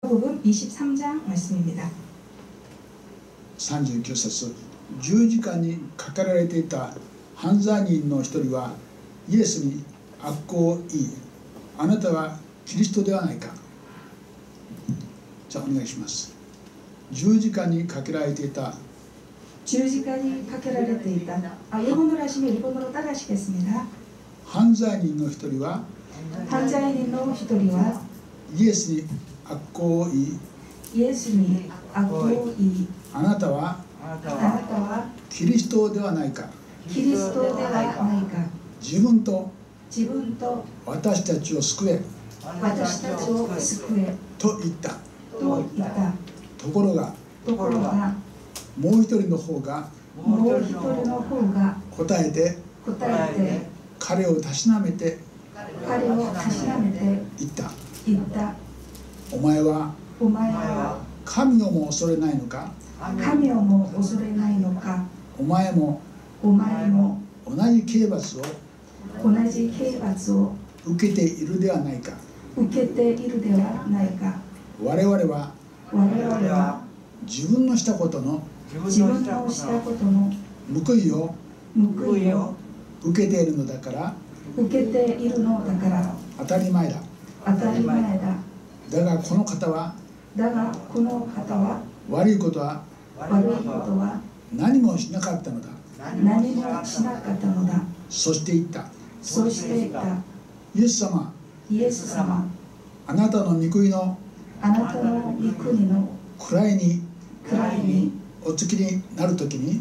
복음 23장 말씀입니다. 39節、十字架にかけられていた犯罪人の一人はイエスに悪行を言い、あなたはキリストではないか。じゃあお願いします。十字架にかけられていた일본어로 하시면 일본어로 따라하시겠습니다. 犯罪人の一人はイエスに悪行を言い、あなたはキリストではないか。自分と私たちを救えと言った。ところがもう一人の方が答えて彼をたしなめて言った。お前は神をも恐れないのか。お前も同じ刑罰を受けているではないか。我々は自分のしたことの報いを受けているのだから当たり前だ。だがこの方は悪いことは何もしなかったのだ。そして言った。イエス様、あなたの御国の位にお付きになるときに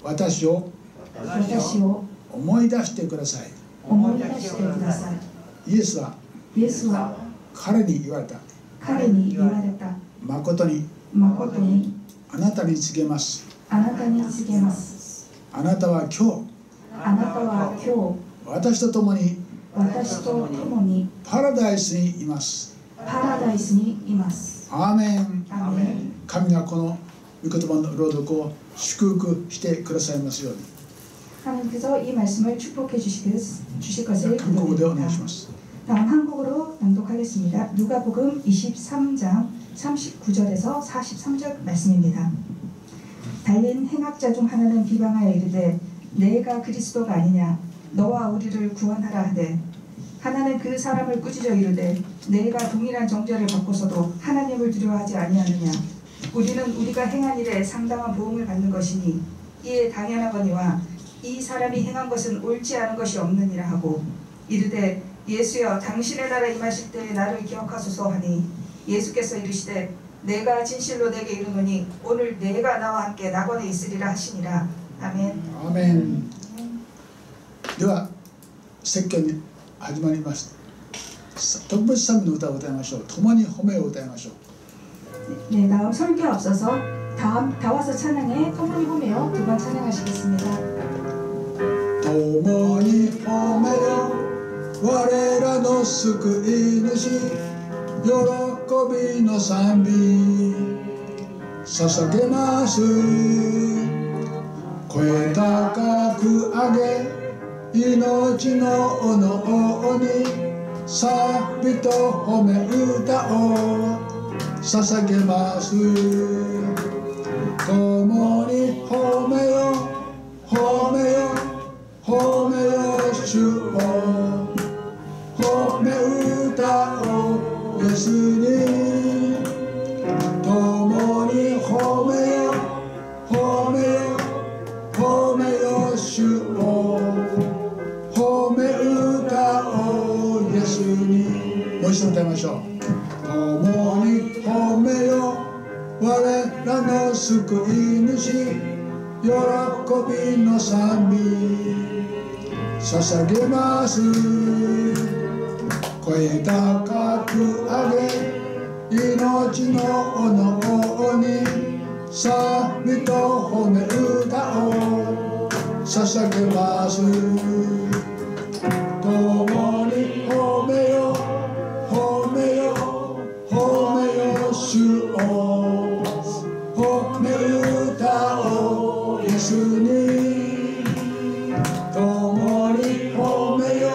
私を思い出してください。イエスは彼に言われた。誠にあなたに告げます。あなたは今日私と共にパラダイスにいます。アーメン。神がこの御言葉の朗読を祝福してくださいますように。하나님께서 이 말씀을 축복해 주실 것을 기도드립니다. 다음 한국어로 낭독하겠습니다. 누가복음 23장 39절에서 43절 말씀입니다. 달린 행악자 중 하나는 비방하여 이르되 내가 그리스도가 아니냐 너와 우리를 구원하라 하되 하나는 그 사람을 꾸짖어 이르되 내가 동일한 정죄를 받고서도 하나님을 두려워하지 아니하느냐 우리는 우리가 행한 일에 상당한 보응을 받는 것이니 이에 당연하거니와 이 사람이 행한 것은 옳지 않은 것이 없느니라 하고 이르되 예수여 당신의 나라 임하실 때에 나를 기억하소서 하니 예수께서 이르시되 내가 진실로 내게 이르노니 오늘 내가 나와 함께 낙원에 있으리라 하시니라. 아멘. 아멘. では説教に始まります。特別賛美の歌を歌いましょう。共に褒めを歌いましょう。 네, 다음 설교 앞서서 다 와서 찬양에共に 褒め요 두 번 찬양하시겠습니다. 共に褒めよ我らの救い主喜びの賛美捧げます。声高く上げ命の炎に賛美と褒め歌を捧げます。共に褒めよ褒めよ褒めよ主を褒め歌をイエスに共に褒めよ褒めよ褒めよ主を褒め歌をイエスに。もう一度歌いましょう。共に褒めよ我らの救い主喜びの賛美捧げます。声高く上げ命の炎に賛美と褒め歌を捧げます。共に褒めよ褒めよ褒めよ主を褒め歌をイエスに共に褒めよ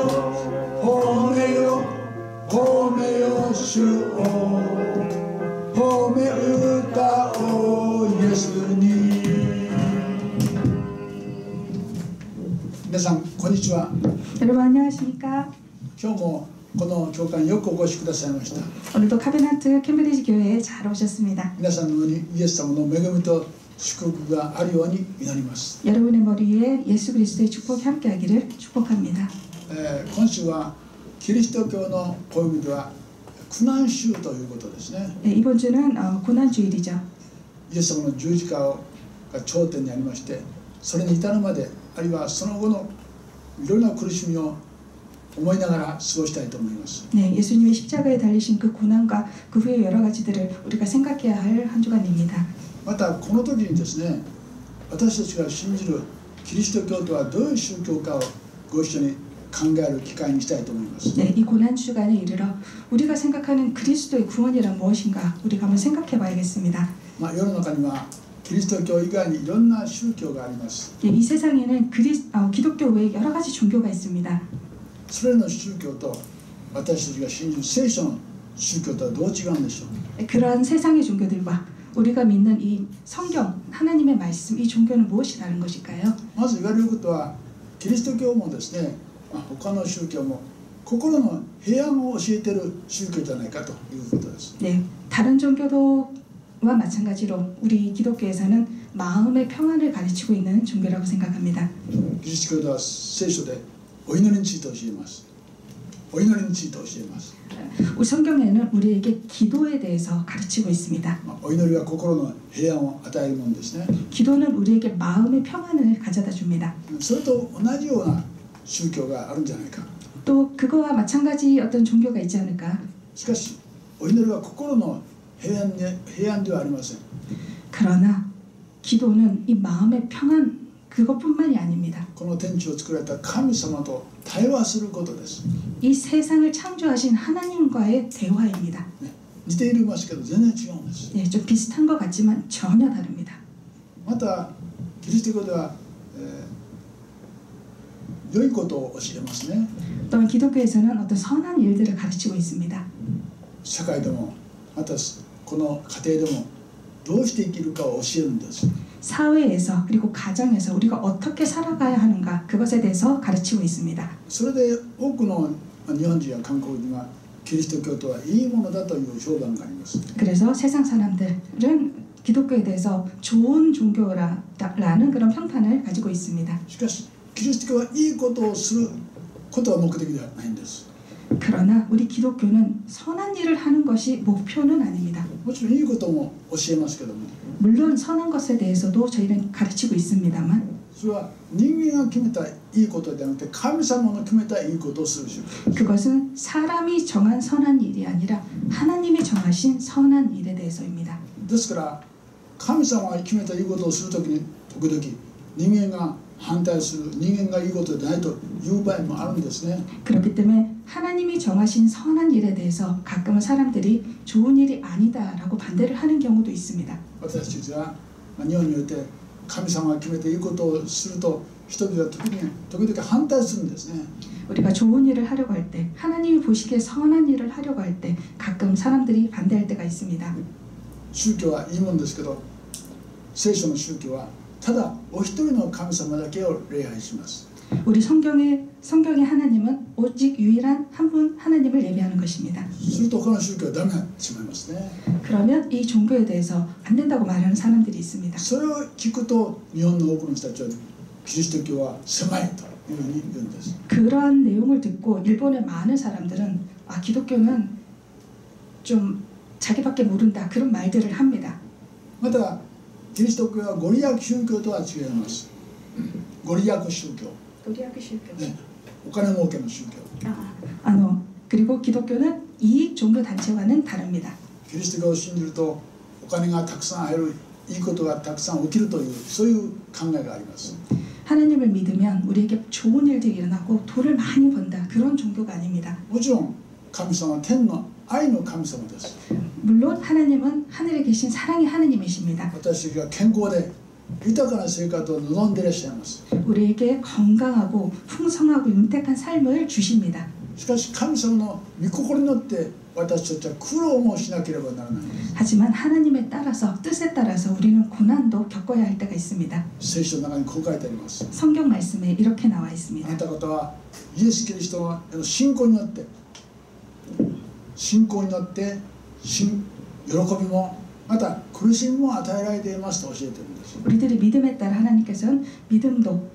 褒めよ褒めよ主主を褒め歌おうイエスに。皆さんこんにちは。 여러분 안녕하십니까? 今日もこの教会によくお越しくださいました。 오늘도 카베나트 캠브리지 교회에 잘 오셨습니다. 皆さんの上にイエス様の恵みと祝福があるように祈ります。 여러분의 머리에 예수 그리스도의 축복이 함께하기를 축복합니다. 今週はキリスト教の暦では苦難週ということですね。 이번 주는 고난주일이죠. イエス様の十字架が頂点にありまして、それに至るまであるいはその後のいろいろな苦しみを思いながら過ごしたいと思います。 네, 예수님이 십자가에 달리신 그 고난과 그 후에 여러 가지들을 우리가 생각해야 할 한 주간입니다. またこの時にですね、私たちが信じるキリスト教とはどういう宗教かをご一緒に考える機会にしたいと思います。 네, 이 고난 주간에 이르러 우리가 생각하는 그리스도의 구원이란 무엇인가 우리가 한번 생각해봐야겠습니다. 世の中にはキリスト教以外にいろんな宗教があります。 네, 이 세상에는 기독교 외에 여러 가지 종교가 있습니다. それらの宗教と私たちが信じる聖書の宗教とはどう違うんでしょう。 그러한 세상의 종교들과 우리가 믿는 이 성경, 하나님의 말씀, 이 종교는 무엇이 다른 것일까요? まず言われることは、キリスト教もですね、他の宗教も心の平安を教えている宗教じゃないかということです。 네, 다른 종교도와 마찬가지로 우리 기독교에서는 마음의 평안을 가르치고 있는 종교라고 생각합니다. キリスト教では聖書でお祈りについて教えます。お祈りについて教えます。 우리 성경에는 우리에게 기도에 대해서 가르치고 있습니다. お祈りは心の平安を与えるものですね。 기도는 우리에게 마음의 평안을 가져다 줍니다. それと同じような宗教があるんじゃないか。 또 그거와 마찬가지 어떤 종교가 있지 않을까? しかしお祈りは心の平安ではありません。 그러나 기도는 이 마음의 평안 그것뿐만이 아닙니다. この天地を作られた神様と対話することです。 이 세상을 창조하신 하나님과의 대화입니다. 似ていますけど全然違うんです。 네, 좀 비슷한 것 같지만 전혀 다릅니다. またキリスト教では、良いことを教えますね。 또한 기독교에서는 어떤 선한 일들을 가르치고 있습니다. 社会でもまたこの家庭でもどうして生きるかを教えるんです。 사회에서 그리고 가정에서 우리가 어떻게 살아가야 하는가 그것에 대해서 가르치고 있습니다. それで多くの日本人や韓国人はキリスト教とはいいものだという評判があります。 그래서 세상 사람들은 기독교에 대해서 좋은 종교라는 그런 평판을 가지고 있습니다. しかしキリスト教はいいことをすることが目的ではないんです。 그러나 우리 기독교는 선한 일을 하는 것이 목표는 아닙니다. もちろんいいことも教えますけども、 물론 선한 것에 대해서도 저희는 가르치고 있습니다만 それは人間が決めたいいことではなくて神様の決めたいいことをする宗教。 그것은 사람이 정한 선한 일이 아니라 하나님이 정하신 선한 일에 대해서입니다. ですから神様が決めたいいことをするときに時々人間が反対する、人間がいいことでないという場合もあるんですね。 그렇기 때문에 하나님이 정하신 선한 일에 대해서 가끔은 사람들이 좋은 일이 아니다라고 반대를 하는 경우도 있습니다. 私たちは日本において神様が決めていいことをすると人々は時々反対するんですね。 우리가 좋은 일을 하려고 할 때, 하나님이 보시기에 선한 일을 하려고 할 때 가끔 사람들이 반대할 때가 있습니다. 宗教はいいもんですけど、聖書の宗教はただお一人の神様だけを礼拝します。 우리 성경의 하나님은 오직 유일한 한 분 하나님을 예배하는 것입니다. すると他の宗教はダメになってしまいますね。 그러면 이 종교에 대해서 안 된다고 말하는 사람들이 있습니다. それを聞くと日本の多くの人たちはキリスト教は狭いというふうに言うんです。 그러한 내용을 듣고 일본의 많은 사람들은 기독교는 좀 자기밖에 모른다 그런 말들을 합니다. またキリスト教はご利益宗教とは違います。ご利益宗教、ね、お金儲けの宗教。 그리고 기독교는 이익 종교 단체와는 다릅니다. キリスト教を信じるとお金がたくさん入る、いいことがたくさん起きるというそういう考えがあります。 하나님을 믿으면 우리에게 좋은 일들이 일어나고 돈을 많이 번다 그런 종교가 아닙니다. もちろん神様は天の愛の神様です。 물론 하나님은 하늘에 계신 사랑의 하나님이십니다. 私たちが健康で豊かな生活を望んでいらっしゃいます。 우리에게 건강하고 풍성하고 윤택한 삶을 주십니다. しかし神様の御心によって私たちは苦労もしなければならないんです。 하지만 하나님의 따라서 뜻에 따라서 우리는 고난도 겪어야 할 때가 있습니다. 聖書の中にこう書いてあります。 성경 말씀에 이렇게 나와 あ 있습니다. なた方はイエス・キリストの信仰によって喜びもまた苦しみも与えられていますと教えているんです。 우리들이 믿음에 따라 하나님께서는 믿음도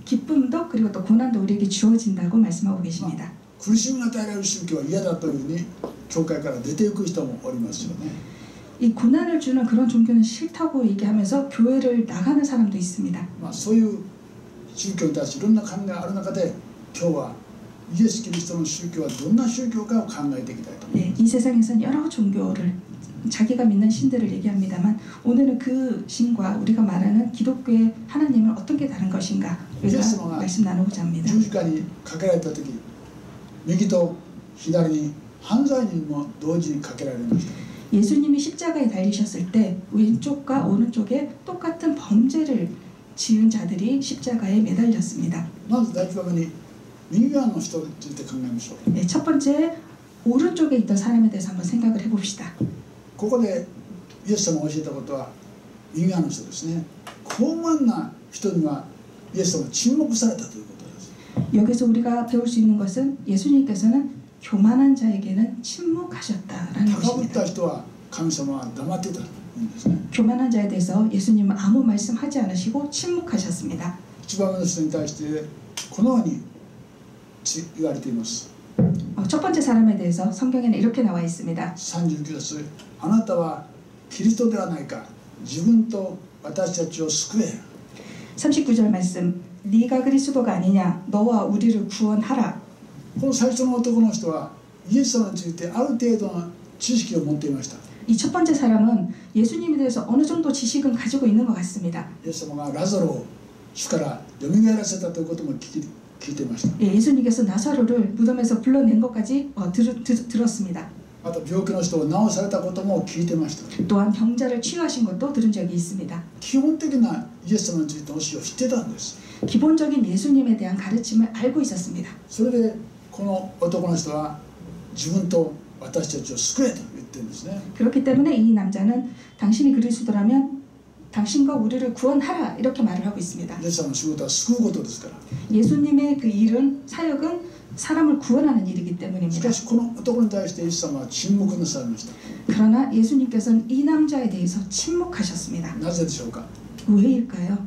기쁨도 그리고 또 고난도 우리에게 주어진다고 말씀하고 계십니다. 苦しみが与えられる宗教は嫌だというふうに教会から出ていく人もおりますよね。 이 고난을 주는 그런 종교는 싫다고 얘기하면서 교회를 나가는 사람도 있습니다. そういう宗教に対していろんな考えがある中で今日はイエス・キリストの宗教はどんな宗教かを考えていきたいと思います。 이 세상에서는 여러 종교를 자기가 믿는 신들을 얘기합니다만 오늘은 그 신과 우리가 말하는 기독교의 하나님은 어떤 게 다른 것인가 우리가 말씀 나누고자 합니다. 十字架にかけられた時右と左に犯罪人も同時にかけられました。 예수님이 십자가에 달리셨을 때 왼쪽과 오른쪽에 똑같은 범죄를 지은 자들이 십자가에 매달렸습니다. まず第一番目に右側の人について考えましょう。 첫 번째 오른쪽에 있던 사람에 대해서 한번 생각을 해봅시다. ここでイエス様が教えたことは右側の人ですね。高慢な人にはイエス様が沈黙されたということです。 여기서 우리가 배울 수 있는 것은 예수님께서는 교만한 자에게는 침묵하셨다라는 高ぶっ 것입니다. た人は神様は黙ってたんですね。 교만한 자에 대해서 예수님은 아무 말씀하지 않으시고 침묵하셨습니다. 一番目の人に対してこのように言われています。 첫 번째 사람에 대해서 성경에는 이렇게 나와 있습니다. 39節あなたはキリストではないか自分と私たちを救え。 39절 말씀 네가 그리스도가 아니냐 너와 우리를 구원하라. この最初の男の人はイエス様についてある程度の知識を持っていました。 이 첫 번째 사람은 예수님에 대해서 어느 정도 지식은 가지고 있는 것 같습니다. イエス様がラザロを主からよみがえらせたということも聞いていました。 예수님께서 나사로를 무덤에서 불러낸 것까지 들었습니다. また病気の人を治されたことも聞いていました。 또한 병자를 치유하신 것도 들은 적이 있습니다. 基本的なイエス様についての教えを知ってたんです。 기본적인 예수님에 대한 가르침을 알고 있었습니다. それでこの男の人は自分と私たちを救えと言ってるんですね。 그렇기 때문에 이 남자는 당신이 그리스도라면 당신과 우리를 구원하라 이렇게 말을 하고 있습니다. イエス様の仕事は救うことですから。 예수님의 그 일은 사역은 사람을 구원하는 일이기 し 때문입니다. かしこの男に対してイエス様は沈黙なされました。 그러나 예수님께서는 이 남자에 대해서 침묵하셨습니다. なぜでしょうか。 왜일까요?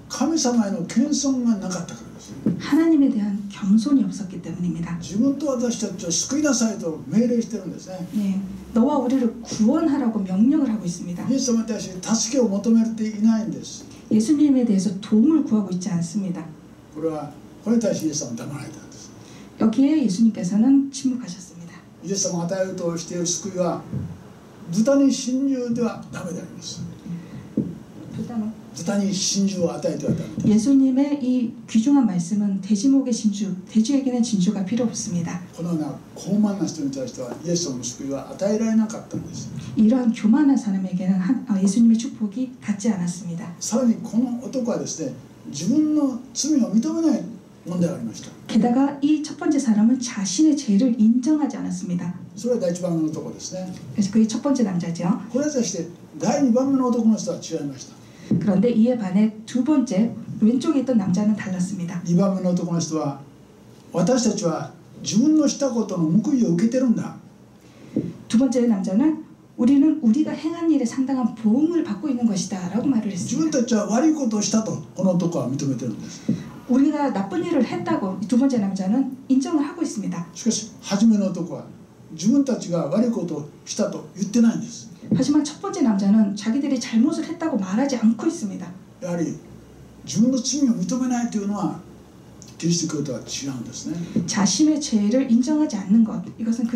神様への謙遜がなかったからです。 하나님에 대한 겸손이 없었기 때문입니다. 自分と私たちを救いなさいと命令してるんですね。 네, 너와 우리를 구원하라고 명령을 하고 있습니다. イエス様に対して助けを求めていないんです。 예수님에 대해서 도움을 구하고 있지 않습니다. これに対してイエス様は黙られたんです。 여기에 예수님께서는 침묵하셨습니다. イエス様が与えようとしている救いは豚に真珠ではダメであります。豚に真珠を与えてはダメです。 예수님의 이 귀중한 말씀은 돼지목의 진주, 돼지에게는 진주가 필요 없습니다. このような高慢な人に対してはイエス様の救いは与えられなかったんです。 이러한 교만한 사람에게는 예수님의 축복이 닿지 않았습니다. さらにこの男はですね、自分の罪を認めない問題がありました。 게다가 이 첫 번째 사람은 자신의 죄를 인정하지 않았습니다. それは第一番目の男ですね。 그래서 그게 첫 번째 남자죠. これに対して第二番目の男の人は違いました。 그런데 이에 반해 두 번째 왼쪽에 있던 남자는 달랐습니다. 2番目の男の人は私たちは自分のしたことの報いを受けてるんだ。 두 번째 남자는 우리는 우리가 행한 일에 상당한 보응을 받고 있는 것이다 라고 말을 自分 했습니다. たちは悪いことをしたとこの男は認めてるんです。 우리가 나쁜 일을 했다고 두 번째 남자는 인정을 하고 있습니다. しかし初めの男は自分たちが悪いことをしたと言ってないんです。 하지만 첫 번째 남자는 자기들이 잘못을 했다고 말하지 않고 있습니다. やはり自分の罪を認めないというのはキリスト教とは違うんですね。 자신의 죄를 인정하지 않는 것, 이것은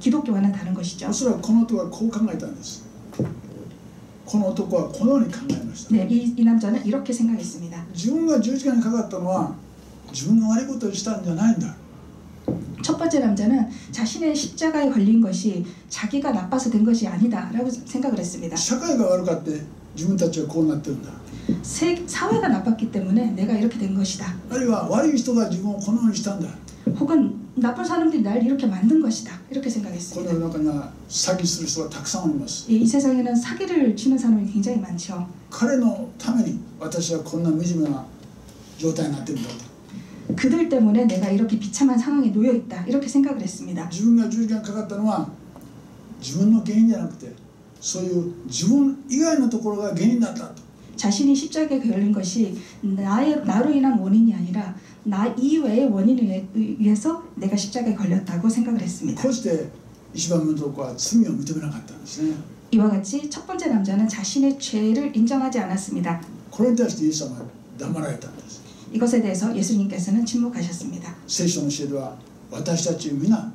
기독교와는 다른 것이죠. おそらくこの男はこう考えたんです。この男はこのように考えました。 네, 이 남자는 이렇게 생각했습니다. 自分が十字架にかかったのは自分が悪いことをしたんじゃないんだ。 첫 번째 남자는 자신의 십자가에 걸린 것이 자기가 나빠서 된 것이 아니다라고 생각을 했습니다. 社会が悪かって自分たちはこうなってるんだ。 사회가 나빴기 때문에 내가 이렇게 된 것이다. あるいは悪い人が自分をこのようにしたんだ。 혹은 나쁜 사람들이 날 이렇게 만든 것이다. 이렇게 こ 생각했습니다. の世の中には詐欺する人がたくさんおります。 이 세상에는 사기를 치는 사람이 굉장히 많죠. 彼のために私はこんな惨めな状態になっているんだと。 그들 때문에 내가 이렇게 비참한 상황에 놓여 있다. 이렇게 생각을 했습니다. 自分が十字架にかかったのは自分の原因じゃなくて、そういう自分以外のところが原因だったと。 자신이 십자가에 걸린 것이 나로 인한 원인이 아니라 나 이외의 원인에 의해서 내가 십자가에 걸렸다고 생각을 했습니다. こうして一番目の男は罪を認めなかったんですね。 이와 같이 첫 번째 남자는 자신의 죄를 인정하지 않았습니다. これに対してイエス様は黙られたんです。 이것에 대해서 예수님께서는 침묵하셨습니다. 聖書の教えでは私たち皆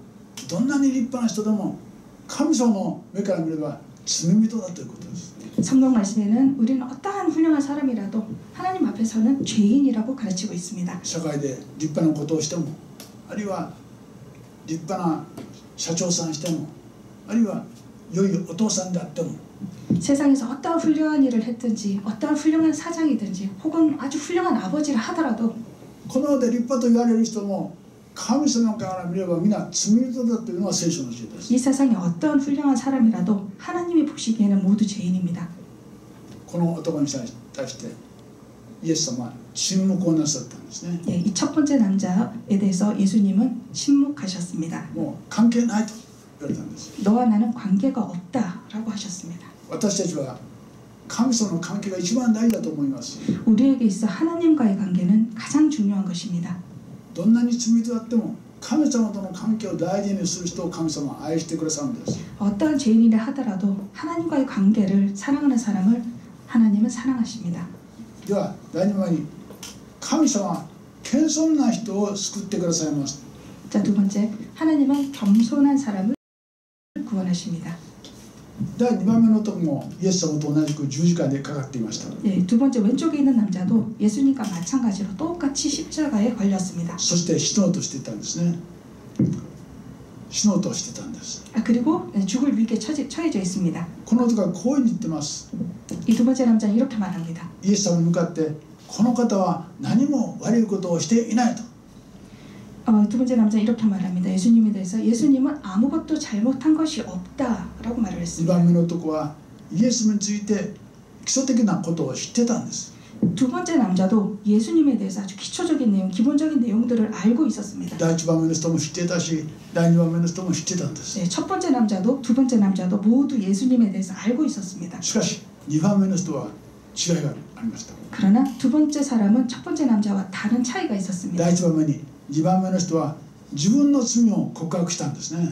どんなに立派な人でも神様の目から見れば罪人だということです。 성경 말씀에는 우리는 어떠한 훌륭한 사람이라도 하나님 앞에서는 죄인이라고 가르치고 있습니다. 社会で立派なことをしても、あるいは立派な社長さんしても、あるいは良いお父さんであっても、 세상에서 어떠한 훌륭한 일을 했든지 어떠한 훌륭한 사장이든지 혹은 아주 훌륭한 아버지를 하더라도 この世で立派と言われる人も神様から見れば皆罪人だというのが聖書の教えです。 이 세상에 어떠한 훌륭한 사람이라도 하나님이 보시기에는 모두 죄인입니다. この男に対してイエス様は沈黙をなさったんですね。 이 첫 번째 남자에 대해서 예수님은 침묵하셨습니다. もう関係ないと言われたんです。 너와 나는 관계가 없다라고 하셨습니다. 私たちは神様の関係が一番大事だと思います。 우리에게 있어 하나님과의 관계는 가장 중요한 것입니다. どんなに罪人であっても神様との関係を大事にする人を神様は愛してくださるんです。 어떠한 죄인이라 하더라도 하나님과의 관계를 사랑하는 사람을 하나님은 사랑하십니다. では第2番に神様は謙遜な人を救ってくださいます。 자, 두 번째, 하나님은 겸손한 사람을 구원하십니다. 第2番目の男もイエス様と同じく十字架でかかっていました。 두 번째 왼쪽에 있는 남자도 예수님과 마찬가지로 똑같이 십자가에 걸렸습니다. そして死のうとしていたんですね。死のうとしてたんです。 그리고 죽을 위기에 처해져 있습니다. この男はこういうふうに言ってます。 이 두 번째 남자는 이렇게 말합니다. イエス様に向かってこの方は何も悪いことをしていないと。 두 번째 남자는 이렇게 말합니다. 예수님에 대해서 예수님은 아무것도 잘못한 것이 없다라고 말을 2 했습니다. 番目の男はイエスについて基礎的なことを知ってたんです。 두 번째 남자도 예수님에 대해서 아주 기초적인 내용, 기본적인 내용들을 알고 있었습니다. 第1番目の人も知ってたし、第2番目の人も知ってたんです。 첫 번째 남자도 두 번째 남자도 모두 예수님에 대해서 알고 있었습니다. しかし2番目の人は違いがありました。 그러나 두 번째 사람은 첫 번째 남자와 다른 차이가 있었습니다. 第1番目に2番目の人は自分の罪を告白したんですね。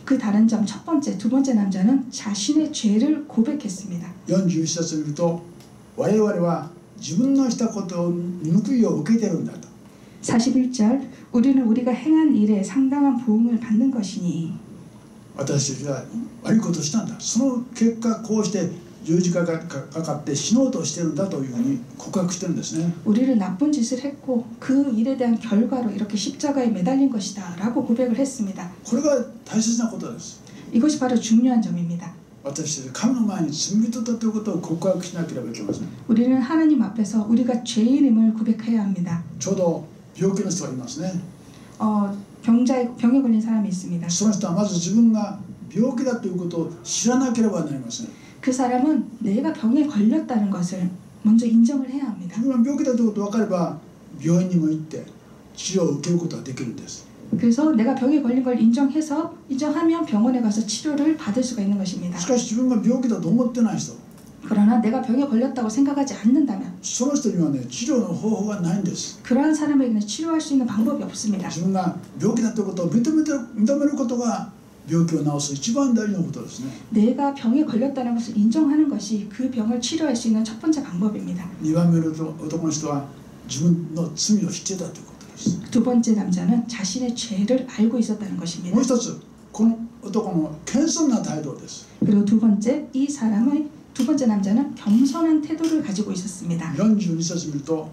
그 다른 점 첫 번째, 두 번째 남자는 자신의 죄를 고백했습니다. 41節を見ると我々は自分のしたことに報いを受けているんだと。 41절 우리는 우리가 행한 일에 상당한 보응을 받는 것이니 私たちは悪いことをしたんだ。その結果こうして十字架がかかって死のうとしているんだというふうに告白してるんですね。 우리를 나쁜 짓을 했고 그 일에 대한 결과로 이렇게 십자가에 매달린 것이다 라고 고백을 했습니다. これが大切なことです。 이것이 바로 중요한 점입니다. 私たち神の前に罪人だということを告白しなければいけません。 우리는 하나님 앞에서 우리가 죄인임을 고백해야 합니다. ちょうど病気の人がいますね。 병에 걸린 사람이 있습니다. その人はまず自分が病気だということを知らなければなりません。 그 사람은 내가 병에 걸렸다는 것을 먼저 인정을 해야 합니다. 自分が病気だということが分かれば病院にも行って治療を受けることができるんです。 그래서 내가 병에 걸린 걸 인정하면 병원에 가서 치료를 받을 수가 있는 것입니다. しかし自分が病気だと思ってない人、 그러나 내가 병에 걸렸다고 생각하지 않는다면 その人にはね治療の方法がないんです。 그러한 사람에게는 치료할 수 있는 방법이 없습니다. 自分が病気だということを認めることが病気を治す一番大事なことですね。 내가 병에 걸렸다는 것을 인정하는 것이 그 병을 치료할 수 있는 첫 번째 방법입니다. 2番目の男の人は自分の罪を知ってたということです。 두 번째 남자는 자신의 죄를 알고 있었다는 것입니다. もう一つこの男の謙遜な態度です。 그리고 두 번째 이 사람의 두 번째 남자는 겸손한 태도를 가지고 있었습니다. 42節見ると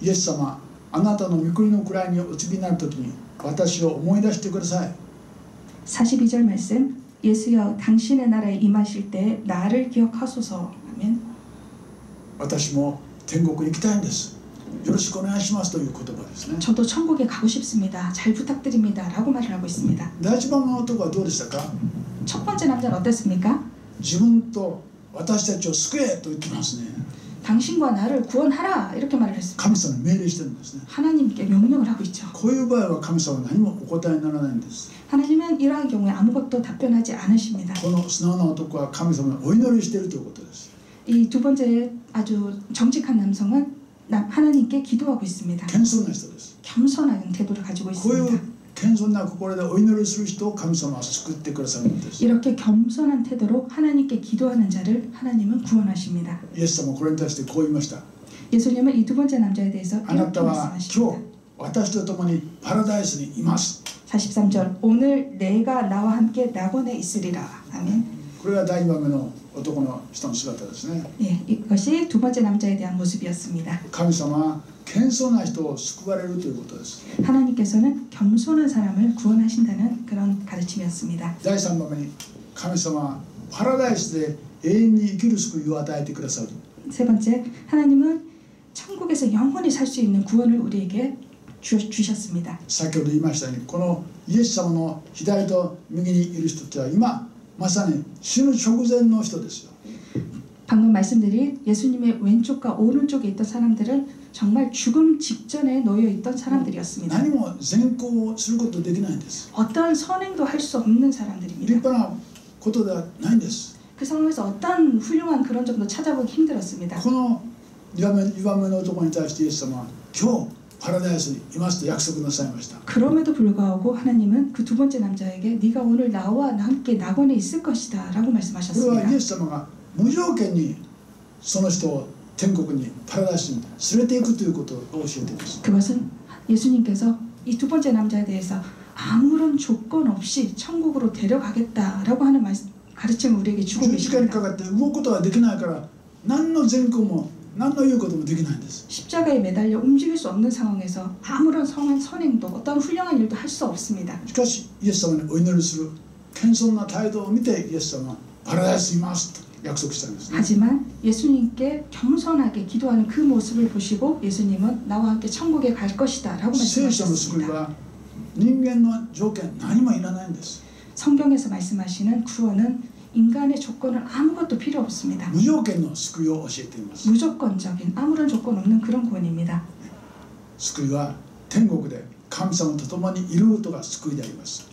イエス様あなたの御国の位にお継ぎになるときに私を思い出してください。 42절 말씀 예수여 당신의 나라에 임하실 때 나를 기억하소서 하면 私も天国に行きたいんです。よろしくお願いしますという言葉ですね。 저도 천국에 가고 싶습니다. 잘 부탁드립니다. 라고 말을 하고 있습니다. 第一番の男はどうでしたか？ 첫 번째 남자는 어땠습니까? 自分と私たちを救えと言ってますね。 당신과 나를 구원하라 이렇게 말을 했습니다. 神様に命令してるんですね。 하나님께 명령을 하고 있죠. こういう場合は神様は何もお答えにならないんです。 하나님은 이러한 경우에 아무것도 답변하지 않으십니다. この素直な男は神様にお祈りしているということです。 이 두 번째 아주 정직한 남성은 하나님께 기도하고 있습니다. 謙遜な人です。 겸손한 태도를 가지고 こういう 있습니다. 謙遜な心でお祈りする人を神様は救ってくださるんです。 이렇게 겸손한 태도로 하나님께 기도하는 자를 하나님은 구원하십니다. イエス様はこれに対してこう言いました。 예수님은 이 두 번째 남자에 대해서 あな 이렇게 たは今 말씀하십니다. 日私と共にパラダイスにいます。 43절 오늘 내가 나와 함께 낙원에 있으리라. 아멘. これが第2番目の男の人の姿ですね。 예, 이것이 두 번째 남자에 대한 모습이었습니다. 神様は謙遜な人を救われるということです。 하나님께서는 겸손한 사람을 구원하신다는 그런 가르침이었습니다. 第3番目に神様はパラダイスで永遠に生きる救いを与えてくださる。 세 번째, 하나님은 천국에서 영원히 살 수 있는 구원을 우리에게 주셨습니다. 先ほど言いましたようにこのイエス様の左と右にいる人たちは今まさに死ぬ直前の人ですよ。 방금 말씀드린 예수님의 왼쪽과 오른쪽에 있던 사람들은 정말 죽음 직전에 놓여 있던 사람들이었습니다. 何も善行をすることができないんです。 어떤 선행도 할 수 없는 立 사람들입니다. 派なことではないんです。 그 상황에서 어떤 훌륭한 그런 점도 찾아보기 힘들었습니다. この2番目の男に対してイエス様は今日パラダイスにいますと約束なさいました。 그럼에도 불구하고 하나님은 그 두 번째 남자에게 네가 오늘 나와 함께 낙원에 있을 것이다 라고 これは 말씀하셨습니다. イエス様が無条件にその人を天国にパラダイスに連れていくということを教えています。 그것은 예수님께서 이 두 번째 남자에 대해서 아무런 조건 없이 천국으로 데려가겠다라고 하는 가르침을 우리에게 주고 十字架に 계십니다. かかって動くことができないから何の善行も何の言うこともできないんです。 십자가에 매달려 움직일 수 없는 상황에서 아무런 선행도 어떤 훌륭한 일도 할 수 없습니다. しかしイエス様にお祈りする謙遜な態度を見てイエス様はパラダイスにいますと約束したんですね。 하지만 예수님께 겸손하게 기도하는 그 모습을 보시고 예수님은 나와 함께 천국에 갈 것이다 라고 聖書の救い 말씀하셨습니다. は人間の条件何もいらないんです。 성경에서 말씀하시는 구원은 인간의 조건은 아무것도 필요 없습니다. 無条件の救いを教えています。 무조건적인 아무런 조건 없는 그런 구원입니다. 救いは天国で神様と共にいることが救いであります。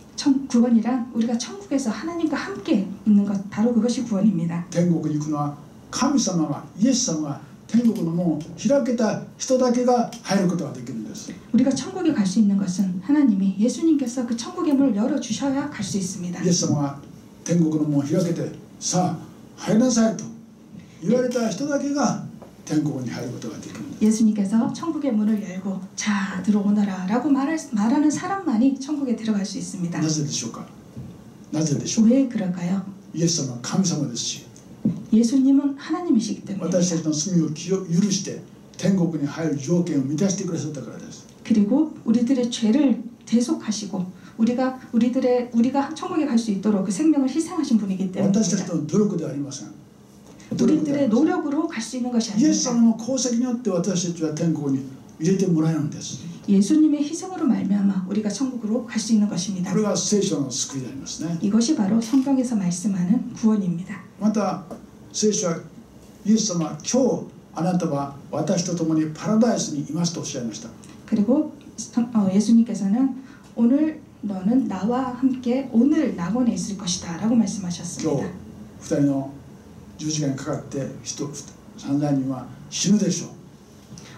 구원이란 우리가 천국에서 하나님과 함께 있는 것 바로 그것이 구원입니다. 天国に行くのは神様がイエス様が天国の門を開けた人だけが入ることができるんです。 우리가 천국에 갈 수 있는 것은 하나님이 예수님께서 그 천국의 문을 열어주셔야 갈 수 있습니다. イエス様が天国の門を開けてさあ入りなさいと言われた人だけが天国に入ることができるんです。 예수님께서 천국의 문을 열고 자 들어오너라 라고 말하는 사람만이 천국에 들어갈 수 있습니다. なぜでしょうか。なぜでしょう。 왜 그럴까요? イエス様は神様ですし 예수님은 하나님이시기 私た 때문입니다. ちの罪を許して天国に入る条件を満たしてくださったからです。 그리고 우리들의 죄를 대속하시고 우리가 천국에 갈 수 있도록 그 생명을 희생하신 분이기 私たち 때문입니다. の努力ではありません。努力ではあ 우리들의 りません。 노력으로 갈 수 있는 것이 イエス 아닙니다. 様の功績によって私たちは天国に入れてもらえるんです。 예수님의 희생으로 말미암아 우리가 천국으로 갈 수 있는 것입니다. これが聖書の救いでありますね。 이것이 바로 성경에서 말씀하는 구원입니다. また聖書はイエス様は今日あなたは私と共にパラダイスにいますとおっしゃいました。 그리고 예수님께서는 오늘 너는 나와 함께 오늘 낙원에 있을 것이다 라고 今日 말씀하셨습니다. 2人の十字架にかかって3,000人は死ぬでしょう。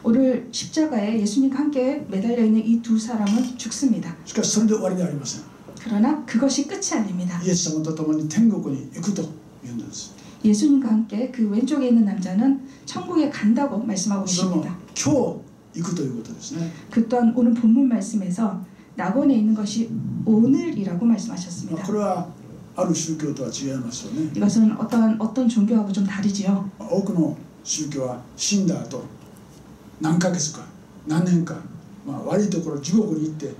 오늘 십자가에 예수님과 함께 매달려 있는 이 두 사람은 죽습니다. しかしそれで終わりではありません。 그러나 그것이 끝이 아닙니다. イエス様と共に天国に行くというんです。 예수님과 함께 그 왼쪽에 있는 남자는 천국에 간다고 말씀하고 それも 계십니다. 今日行くということですね。 그 또한 오늘 본문 말씀에서 낙원에 있는 것이 오늘이라고 まあ 말씀하셨습니다. これはある宗教とは違いますよね。 이것은 어떤 종교하고 좀 다르지요. 多くの宗教は死んだ後何ヶ月か何年か、悪いところ地獄に行って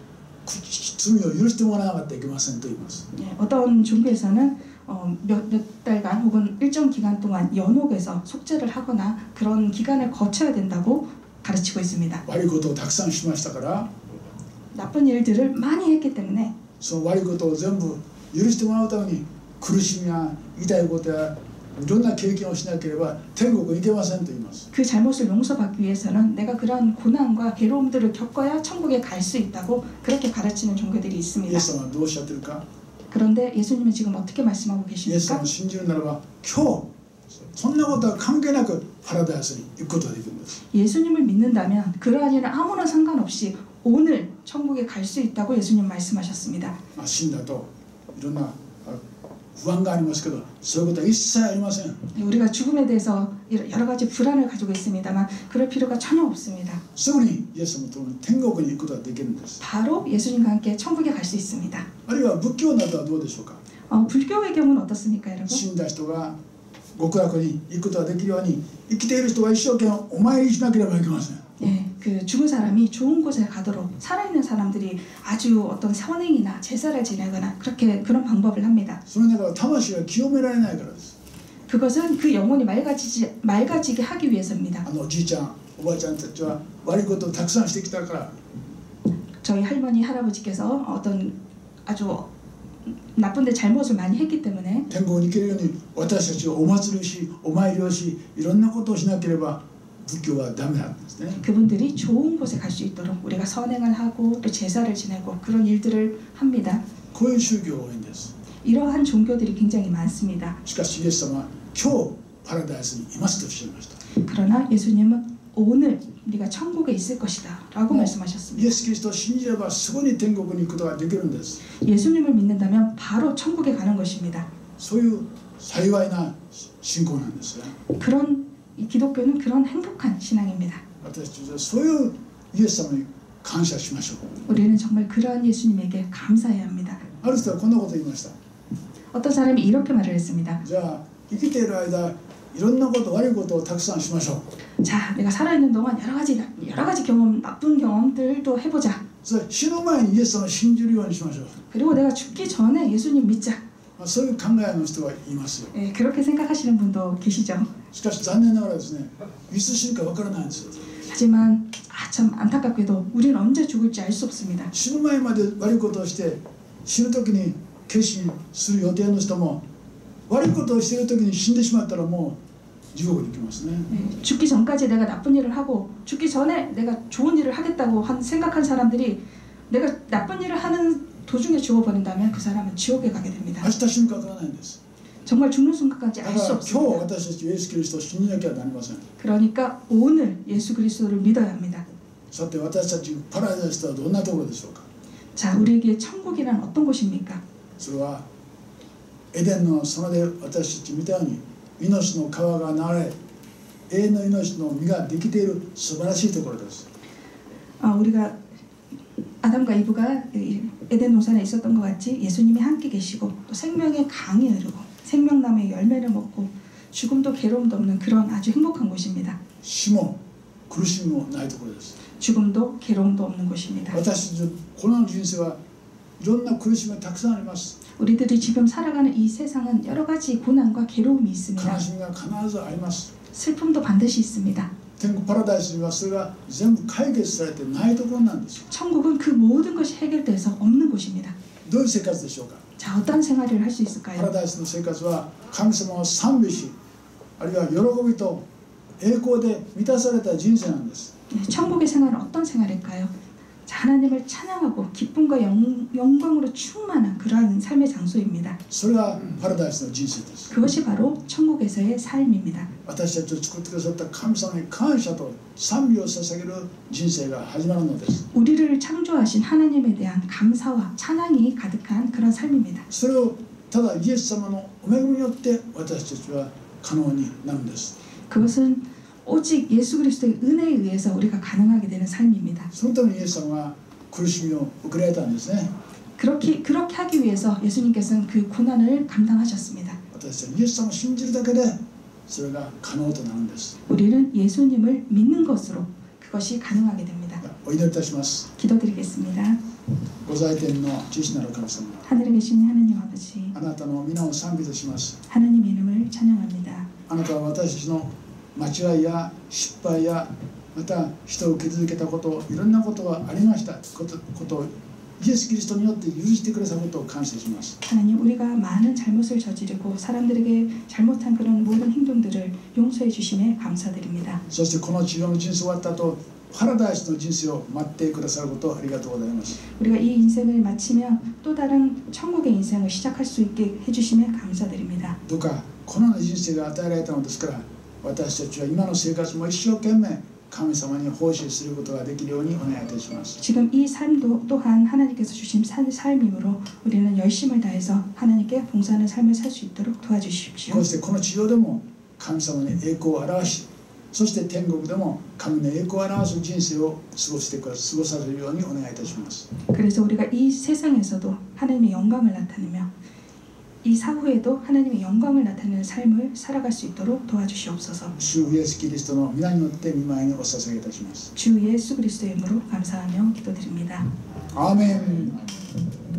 罪を許してもらわなかったらいけませんと言います。 예, 어떤 종교에서는 몇 달간 혹은 일정 기간 동안 연옥에서 속죄를 하거나 그런 기간을 거쳐야 된다고 가르치고 있습니다. 悪いことをたくさんしましたから 나쁜 일들을 많이 했기 때문에 その悪いことを全部許してもらうために苦しみや痛いことやいろんな経験をしなければ天国に行けませんと言います。 그 잘못을 용서받기 위해서는 내가 그런 고난과 괴로움들을 겪어야 천국에 갈 수 있다고 그렇게 가르치는 종교들이 イ 있습니다. エス様はどうおっしゃってるか 그런데 예수님은 지금 어떻게 말씀하고 イエス様 계십니까? を信じるならば今日そんなことは関係なくパラダイスに行くことができるんです。 예수님을 믿는다면 그러한 일은 아무런 상관없이 오늘 천국에 갈 수 있다고 예수님 말씀하셨습니다. 死んだといろんな不安がありますけどそういうことは一切ありません。 우리가 죽음에 대해서 여러 가지 불안을 가지고 있습니다만 그럴 필요가 전혀 없습니다. すぐにイエス様と天国に行くことができるんです。 바로 예수님과 함께 천국에 갈 수 있습니다. あるいは仏教などはどうでしょうか。 불교의 경우는 어떻습니까, 여러분? 死んだ人が極楽に行くことができるように生きている人は一生懸命お参りしなければいけません。 예, 그 죽은 사람이 좋은 곳에 가도록 살아있는 사람들이 아주 어떤 선행이나 제사를 지내거나 그렇게 그런 방법을 합니다. その中は魂が清められないからです。 그것은 그 영혼이 맑아지게 하기 위해서입니다. おじいちゃんおばあちゃんたちは悪いことをたくさんしてきたから 저희 할머니 할아버지께서 어떤 아주 나쁜데 잘못을 많이 했기 때문에 天国に行けるように私たちはお祭りをしお参りをしいろんなことをしなければ仏教はダメなんですね。 그분들이 좋은 곳에 갈 수 있도록 우리가 선행을 하고 또 제사를 지내고 그런 일들을 합니다. こういう宗教が多いんです。 이러한 종교들이 굉장히 많습니다. しかしイエス様は今日パラダイスにいますとおっしゃいました。 그러나 예수님은 오늘 우리가 천국에 있을 것이다 라고 말씀하셨습니다. イエス・キリストを信じればすぐに天国に行くことができるんです。 예수님을 믿는다면 바로 천국에 가는 것입니다. そういう幸いな信仰なんですね。 그런 이 기독교는 그런 행복한 신앙입니다. 私たちはそういうイエス様に感謝しましょう。 우리는 정말 그러한 예수님에게 감사해야 합니다. ある人はこんなことを言いました。 어떤 사람이 이렇게 말을 했습니다. じゃあ生きている間いろんなこと悪いことをたくさんしましょう。 자, 내가 살아있는 동안 여러 가지 경험, 나쁜 경험들도 해보자. それ死ぬ前にイエス様を信じるようにしましょう。 그리고 내가 죽기 전에 예수님 믿자. そういう考えの人はいますよ。 예, 그렇게 생각하시는 분도 계시죠. しかし残念ながらですね、いつ死ぬかわからないんですよ。 하지만 참 안타깝게도 우리는 언제 죽을지 알 수 없습니다. 死ぬ前まで悪いことをして死ぬ時に決心する予定の人も悪いことをしている時に死んでしまったらもう地獄に行きますね。 예, 죽기 전까지 내가 나쁜 일을 하고 죽기 전에 내가 좋은 일을 하겠다고 생각한 사람들이 내가 나쁜 일을 하는 도중에 죽어버린다면 그 사람은 지옥에 가게 됩니다. 明日死ぬかわからないんです。 정말 죽는 순간까지 だ 알 か 수 ら今日 없습니다. 私たちイエス・キリストを信じなきゃなりません。 그러니까 오늘 예수 그리스도를 믿어야 합니다. さて私たちパラダイスとはどんなところでしょうか。 자, 우리에게 천국이란 어떤 곳입니까? それはエデンの園で私たち見たように命の川が流れ永遠の命の実ができている素晴らしいところです。 우리가 아담과 이브가 에덴 동산에 있었던 것 같이 예수님이 함께 계시고 또 생명의 강이 흐르고 생명나무의 열매를 먹고 죽음도 괴로움도 없는 그런 아주 행복한 곳입니다. 死も苦しみもないところです。 죽음도 괴로움도 없는 곳입니다. 私たちのこの人生はいろんな苦しみがたくさんあります。 우리들이 지금 살아가는 이 세상은 여러 가지 고난과 괴로움이 있습니다. 悲しみが必ずあります。 슬픔도 반드시 있습니다. 天国パラダイスにはそれが全部解決されてないところなんです。 천국은 그 모든 것이 해결돼서 없는 곳입니다. どういう生活でしょうか。 자, 어떤 생활을 할 수 パラ 있을까요? ダイスの生活は神様を賛美しあるいは喜びと栄光で満たされた人生なんです。 네, 천국의 생활은 어떤 생활일까요? 자, 하나님을 찬양하고 기쁨과 영광으로 충만한 그러한 삶의 장소입니다. それがパラダイスの人生です。 그것이 바로 천국에서의 삶입니다. 私たちを作ってくださった神様に感謝と賛美を捧げる人生が始まるのです。 우리를 창조하신 하나님에 대한 감사와 찬양이 가득한 그런 삶입니다. それをただイエス様のお恵みによって私たちは可能になるんです。 그것은 오직 예수 그리스도의 은혜에 의해서 우리가 가능하게 되는 삶입니다. そのためにイエス様は苦しみを受けられたんですね。 그렇게 하기 위해서 예수님께서는 그 고난을 감당하셨습니다. 私たちはイエス様を信じるだけでそれが可能となるんです。 우리는 예수님을 믿는 것으로 그것이 가능하게 됩니다. お祈りいたします。 기도드리겠습니다. ご在天の父なる神様、 하늘에 계신 하나님 아버지, あなたの皆を賛美とします。 하나님 이름을 찬양합니다. あなたは私たちの間違いや失敗やまた人を傷つけたこと、いろんなことがありましたことをイエス・キリストによって許してくださることを感謝します。 하나님, 우리가 많은 잘못을 저지르고 사람들에게 잘못한 그런 모든 행동들을 용서해 주심에 감사드립니다. そしてこの地上の人生終わった後、パラダイスの人生を待ってくださることをありがとうございます。 우리가 이 인생을 마치면 또 다른 천국의 인생을 시작할 수 있게 해주심에 감사드립니다. どうかこのような人生が与えられたのですから、私たちは今の生活も一生懸命神様に奉仕することができるようにお願いいたします。 지금 이 삶도 또한 하나님께서 주신 삶이므로 우리는 열심을 다해서 하나님께 봉사하는 삶을 살 수 있도록 도와주십시오. こうしてこの地上でも神様に栄光を表し、そして天国でも神の栄光を表す人生を過ごさせるようにお願いいたします。 그래서 우리가 이 세상에서도 하나님의 영광을 나타내며 이 사후에도 하나님의 영광을 나타내는 삶을 살아갈 수 있도록 도와주시옵소서. 主イエス・キリストの皆によって御前にお捧げいたします。 주 예수 그리스도의 이름으로 감사하며 기도드립니다. アーメン。